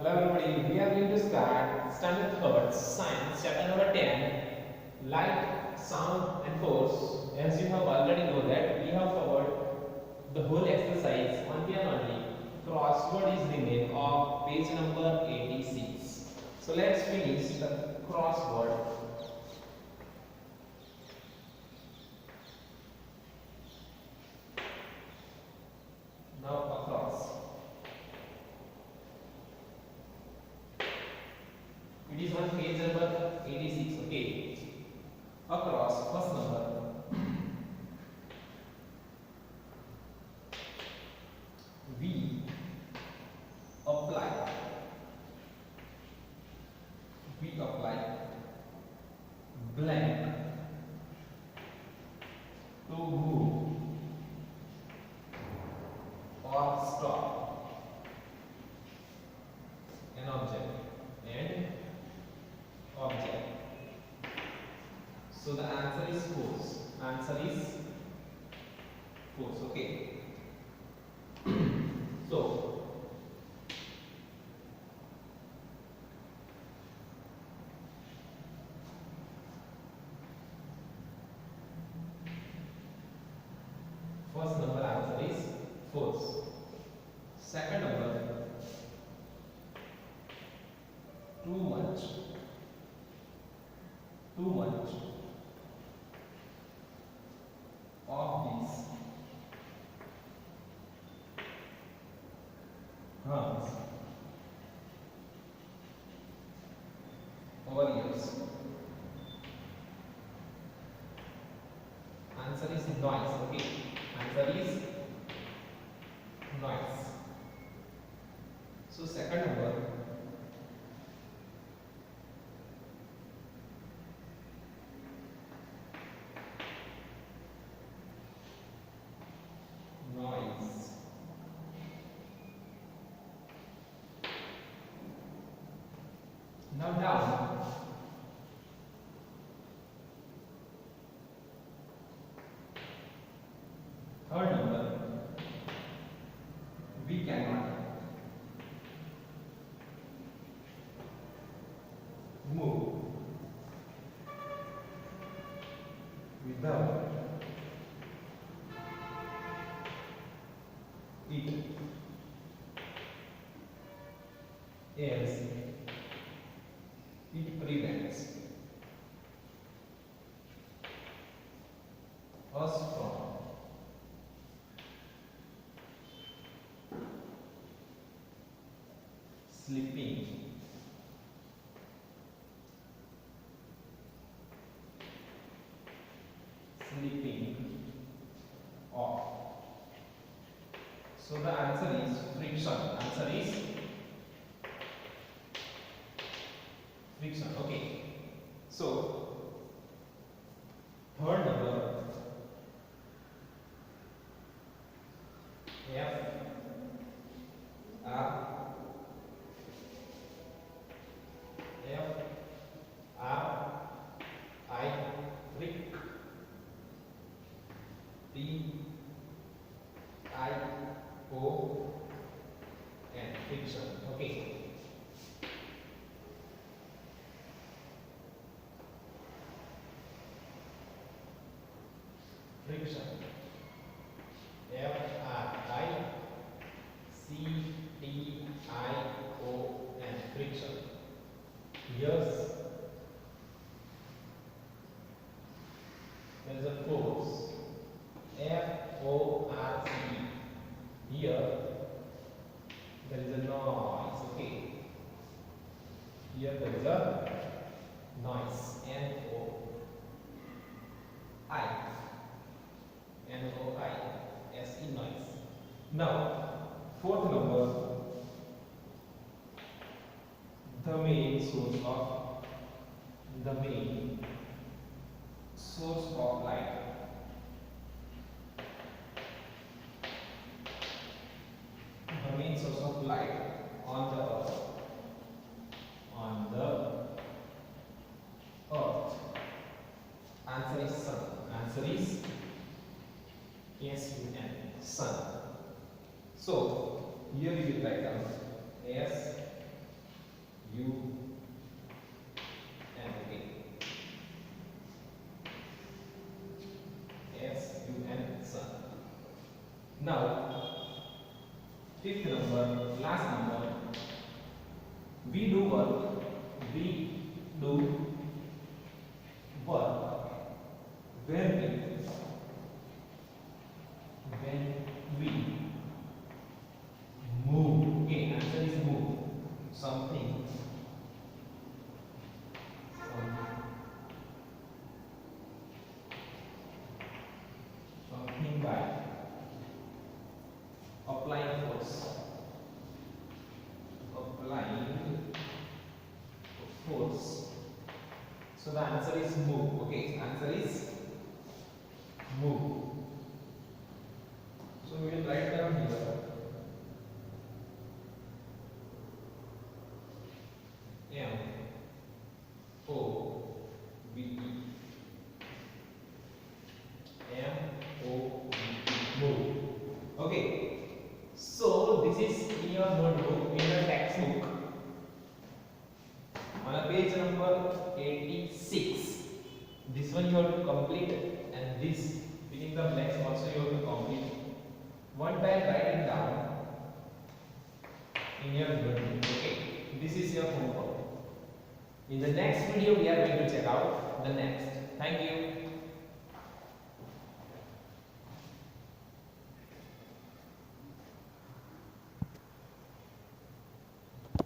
Hello everybody, we are going to start standard third science chapter number 10 light, sound and force. As you have already know that we have covered the whole exercise only and only crossword is the name of page number 86. So let's finish the crossword. Now across. It is on page number 86. Okay. Across first number. We apply. We apply blank to move or stop an object and object. So the answer is force. Answer is force. Okay. So first number answer is force. Second number, too much. Too much of these harms our ears. Answer is noise. Okay. Answer is noise. So second number, noise. Now down. Third number, we cannot move without it, else it prevents us from sleeping. Sleeping off. So the answer is friction. Answer is friction. Okay. So third number, F R F R I fric. T I O N friction. Okay. Friction. F R I C T I O N friction. Yes. There is a force. F-O-R-C-E. Here there is a noise. Okay. Here there is a noise. N-O-I. N-O-I-S-E noise. Now, fourth number, the main source of light. The main source of light on the earth. On the earth. Answer is sun. Answer is S-U-N. Sun. So here you will write down S U N. Okay. S-U-N, sun. Now, fifth number, last number. We do work. We do work when we move. Okay, answer is move. Something by applying force. So the answer is move. Okay, answer is move. So we will write down here. M-O-V-E. M-O-V-E. Move. Okay. So this is in your notebook, in your textbook, on a page number 86. This one you have to complete, and this filling the blanks also you have to complete. One time write it down in your notebook. Okay, this is your homework. In the next video we are going to check out the next. Thank you.